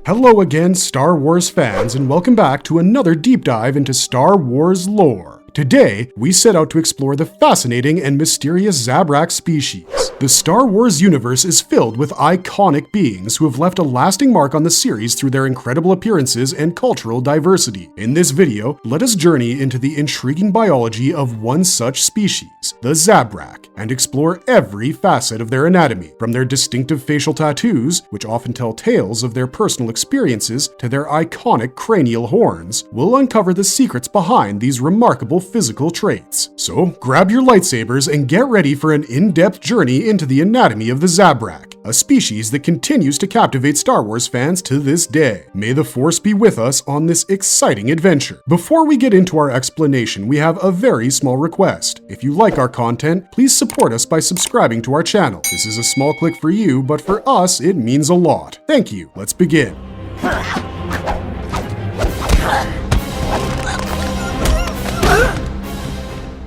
Hello again, Star Wars fans, and welcome back to another deep dive into Star Wars lore. Today, we set out to explore the fascinating and mysterious Zebrak species. The Star Wars universe is filled with iconic beings who have left a lasting mark on the series through their incredible appearances and cultural diversity. In this video, let us journey into the intriguing biology of one such species, the Zebrak, and explore every facet of their anatomy, from their distinctive facial tattoos, which often tell tales of their personal experiences, to their iconic cranial horns. We'll uncover the secrets behind these remarkable physical traits. So grab your lightsabers and get ready for an in-depth journey into the anatomy of the Zebrak, a species that continues to captivate Star Wars fans to this day. May the Force be with us on this exciting adventure. Before we get into our explanation, we have a very small request. If you like our content, please support us by subscribing to our channel. This is a small click for you, but for us, it means a lot. Thank you. Let's begin.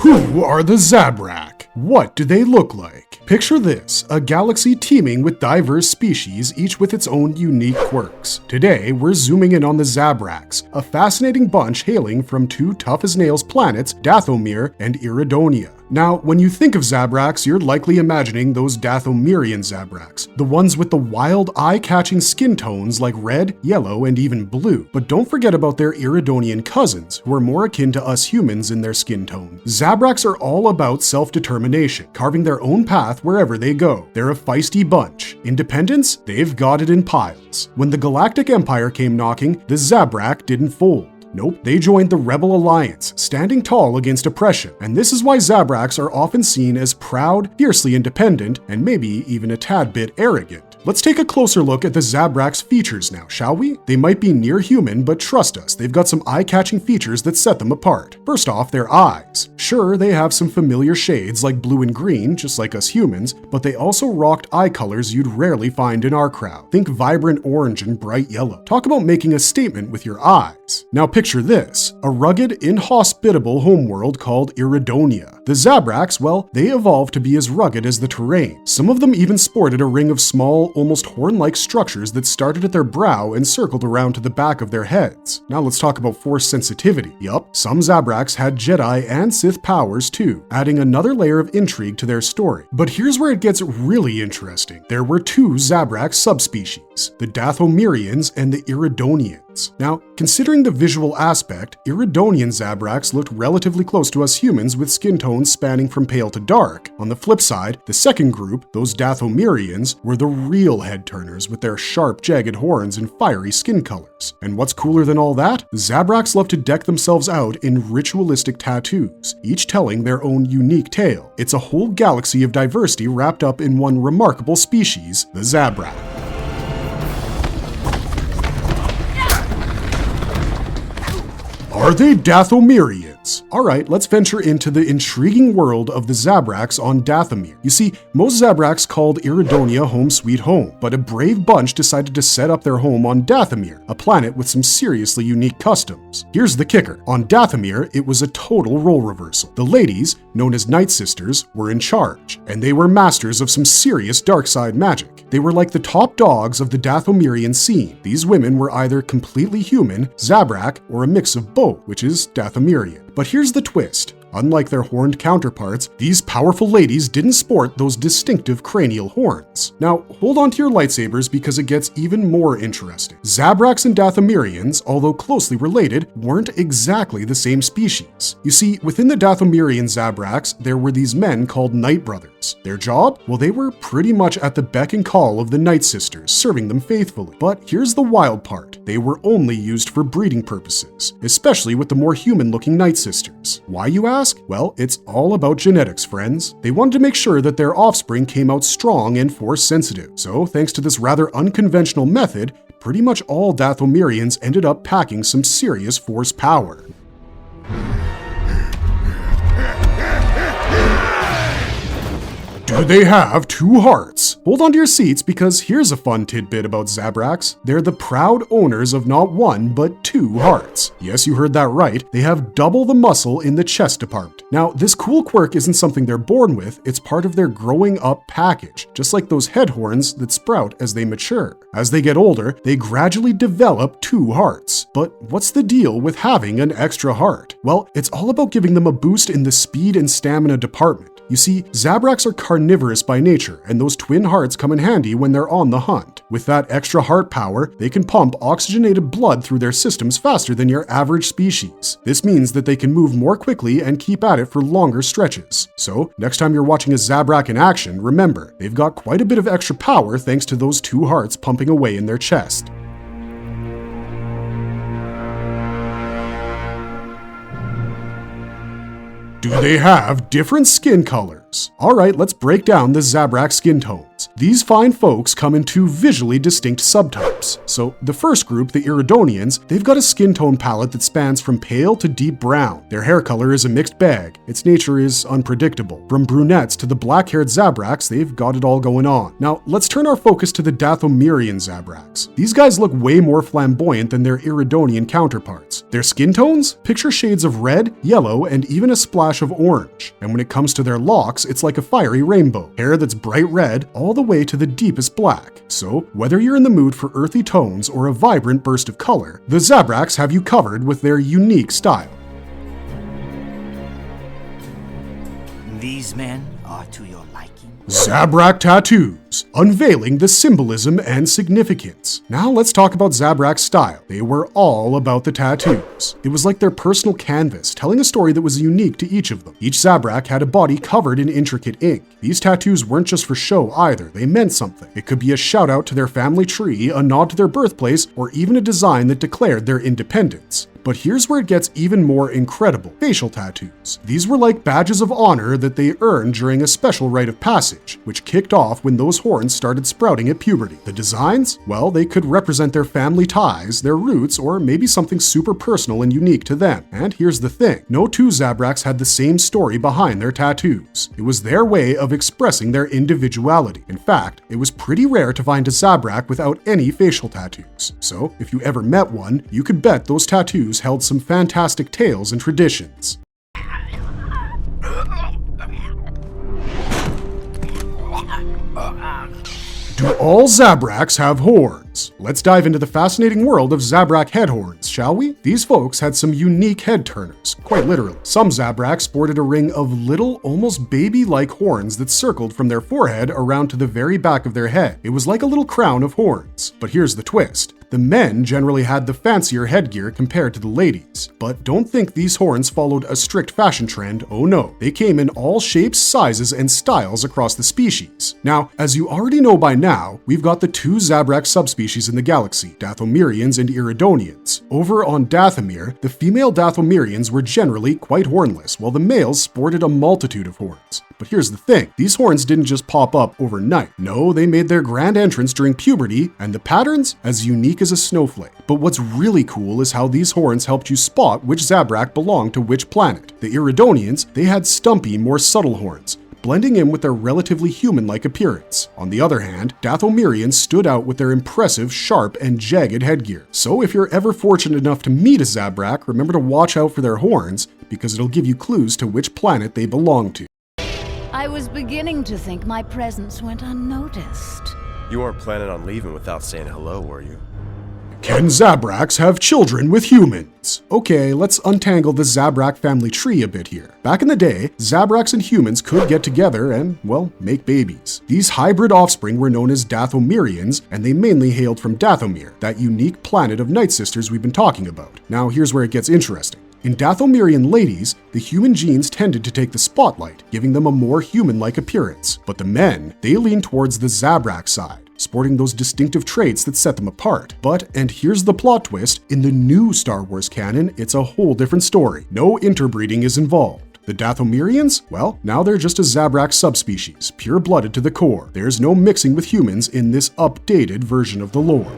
Who are the Zebrak? What do they look like? Picture this, a galaxy teeming with diverse species, each with its own unique quirks. Today, we're zooming in on the Zebraks, a fascinating bunch hailing from two tough-as-nails planets, Dathomir and Iridonia. Now, when you think of Zebraks, you're likely imagining those Dathomirian Zebraks, the ones with the wild, eye-catching skin tones like red, yellow, and even blue. But don't forget about their Iridonian cousins, who are more akin to us humans in their skin tone. Zebraks are all about self-determination, carving their own path wherever they go. They're a feisty bunch. Independence? They've got it in piles. When the Galactic Empire came knocking, the Zebrak didn't fold. Nope, they joined the Rebel Alliance, standing tall against oppression. And this is why Zebraks are often seen as proud, fiercely independent, and maybe even a tad bit arrogant. Let's take a closer look at the Zebrak's features now, shall we? They might be near human, but trust us, they've got some eye-catching features that set them apart. First off, their eyes. Sure, they have some familiar shades like blue and green, just like us humans, but they also rocked eye colors you'd rarely find in our crowd. Think vibrant orange and bright yellow. Talk about making a statement with your eyes. Now picture this, a rugged, inhospitable homeworld called Iridonia. The Zebraks, well, they evolved to be as rugged as the terrain. Some of them even sported a ring of small, almost horn-like structures that started at their brow and circled around to the back of their heads. Now let's talk about force sensitivity. Yup, some Zebraks had Jedi and Sith powers too, adding another layer of intrigue to their story. But here's where it gets really interesting. There were two Zebrak subspecies, the Dathomirians and the Iridonians. Now, considering the visual aspect, Iridonian Zebraks looked relatively close to us humans with skin tones spanning from pale to dark. On the flip side, the second group, those Dathomirians, were the real head-turners with their sharp, jagged horns and fiery skin colors. And what's cooler than all that? Zebraks love to deck themselves out in ritualistic tattoos, each telling their own unique tale. It's a whole galaxy of diversity wrapped up in one remarkable species, the Zebrak. Are they Dathomirians? Alright, let's venture into the intriguing world of the Zebraks on Dathomir. You see, most Zebraks called Iridonia home sweet home, but a brave bunch decided to set up their home on Dathomir, a planet with some seriously unique customs. Here's the kicker. On Dathomir, it was a total role reversal. The ladies, known as Night Sisters, were in charge, and they were masters of some serious dark side magic. They were like the top dogs of the Dathomirian scene. These women were either completely human, Zebrak, or a mix of both, which is Dathomirian. But here's the twist. Unlike their horned counterparts, these powerful ladies didn't sport those distinctive cranial horns. Now, hold on to your lightsabers because it gets even more interesting. Zebraks and Dathomirians, although closely related, weren't exactly the same species. You see, within the Dathomirian Zebraks, there were these men called Night Brothers. Their job? Well, they were pretty much at the beck and call of the Night Sisters, serving them faithfully. But here's the wild part. They were only used for breeding purposes, especially with the more human-looking Night Sisters. Why, you ask? Well, it's all about genetics, friends. They wanted to make sure that their offspring came out strong and force sensitive. So, thanks to this rather unconventional method, pretty much all Dathomirians ended up packing some serious force power. Do Do they have two hearts? Hold on to your seats because here's a fun tidbit about Zebraks. They're the proud owners of not one, but two hearts. Yes, you heard that right. They have double the muscle in the chest department. Now, this cool quirk isn't something they're born with, it's part of their growing up package, just like those headhorns that sprout as they mature. As they get older, they gradually develop two hearts. But what's the deal with having an extra heart? Well, it's all about giving them a boost in the speed and stamina department. You see, Zebraks are carnivorous by nature, and those twin hearts come in handy when they're on the hunt. With that extra heart power, they can pump oxygenated blood through their systems faster than your average species. This means that they can move more quickly and keep at it for longer stretches. So, next time you're watching a Zebrak in action, remember, they've got quite a bit of extra power thanks to those two hearts pumping away in their chest. Do they have different skin colors? Alright, let's break down the Zebrak skin tones. These fine folks come in two visually distinct subtypes. So the first group, the Iridonians, they've got a skin tone palette that spans from pale to deep brown. Their hair color is a mixed bag. Its nature is unpredictable. From brunettes to the black-haired Zebraks, they've got it all going on. Now, let's turn our focus to the Dathomirian Zebraks. These guys look way more flamboyant than their Iridonian counterparts. Their skin tones? Picture shades of red, yellow, and even a splash of orange. And when it comes to their locks, it's like a fiery rainbow. Hair that's bright red, all the way to the deepest black. So, whether you're in the mood for earthy tones or a vibrant burst of color, the Zebraks have you covered with their unique style. These men are to your liking. Zebrak Tattoos, unveiling the symbolism and significance. Now let's talk about Zebrak's style. They were all about the tattoos. It was like their personal canvas, telling a story that was unique to each of them. Each Zebrak had a body covered in intricate ink. These tattoos weren't just for show either, they meant something. It could be a shout out to their family tree, a nod to their birthplace, or even a design that declared their independence. But here's where it gets even more incredible. Facial tattoos. These were like badges of honor that they earned during a special rite of passage, which kicked off when those horns started sprouting at puberty. The designs? Well, they could represent their family ties, their roots, or maybe something super personal and unique to them. And here's the thing. No two Zebraks had the same story behind their tattoos. It was their way of expressing their individuality. In fact, it was pretty rare to find a Zebrak without any facial tattoos. So, if you ever met one, you could bet those tattoos held some fantastic tales and traditions. Do all Zebraks have horns? Let's dive into the fascinating world of Zebrak Headhorns, shall we? These folks had some unique head turners, quite literally. Some Zebraks sported a ring of little, almost baby-like horns that circled from their forehead around to the very back of their head. It was like a little crown of horns. But here's the twist. The men generally had the fancier headgear compared to the ladies. But don't think these horns followed a strict fashion trend, oh no. They came in all shapes, sizes, and styles across the species. Now, as you already know by now, we've got the two Zebrak subspecies in the galaxy, Dathomirians and Iridonians. Over on Dathomir, the female Dathomirians were generally quite hornless, while the males sported a multitude of horns. But here's the thing, these horns didn't just pop up overnight. No, they made their grand entrance during puberty, and the patterns as unique as a snowflake. But what's really cool is how these horns helped you spot which Zebrak belonged to which planet. The Iridonians, they had stumpy, more subtle horns, blending in with their relatively human-like appearance. On the other hand, Dathomirians stood out with their impressive, sharp, and jagged headgear. So if you're ever fortunate enough to meet a Zebrak, remember to watch out for their horns, because it'll give you clues to which planet they belong to. I was beginning to think my presence went unnoticed. You weren't planning on leaving without saying hello, were you? Can Zebraks have children with humans? Okay, let's untangle the Zebrak family tree a bit here. Back in the day, Zebraks and humans could get together and, well, make babies. These hybrid offspring were known as Dathomirians, and they mainly hailed from Dathomir, that unique planet of Night Sisters we've been talking about. Now here's where it gets interesting. In Dathomirian ladies, the human genes tended to take the spotlight, giving them a more human-like appearance. But the men, they leaned towards the Zebrak side, sporting those distinctive traits that set them apart. But, and here's the plot twist, in the new Star Wars canon, it's a whole different story. No interbreeding is involved. The Dathomirians? Well, now they're just a Zebrak subspecies, pure-blooded to the core. There's no mixing with humans in this updated version of the lore.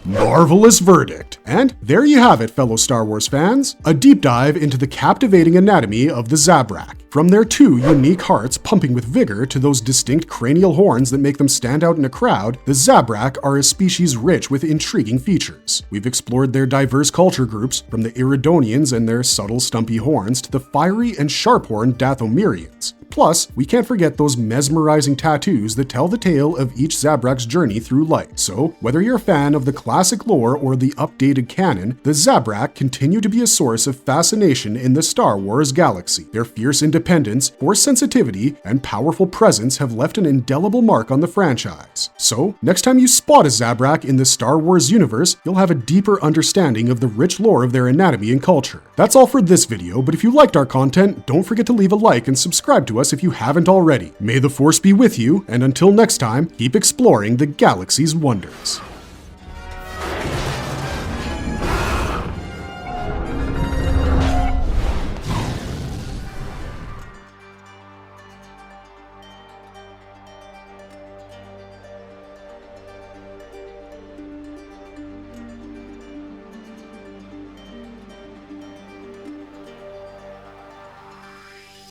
Marvelous verdict. And there you have it, fellow Star Wars fans. A deep dive into the captivating anatomy of the Zebrak. From their two unique hearts pumping with vigor to those distinct cranial horns that make them stand out in a crowd, the Zebrak are a species rich with intriguing features. We've explored their diverse culture groups, from the Iridonians and their subtle stumpy horns to the fiery and sharp-horned Dathomirians. Plus, we can't forget those mesmerizing tattoos that tell the tale of each Zebrak's journey through life. So, whether you're a fan of the classic lore or the updated canon, the Zebrak continue to be a source of fascination in the Star Wars galaxy. Their fierce independence, force sensitivity, and powerful presence have left an indelible mark on the franchise. So, next time you spot a Zebrak in the Star Wars universe, you'll have a deeper understanding of the rich lore of their anatomy and culture. That's all for this video, but if you liked our content, don't forget to leave a like and subscribe to us if you haven't already. May the Force be with you, and until next time, keep exploring the galaxy's wonders.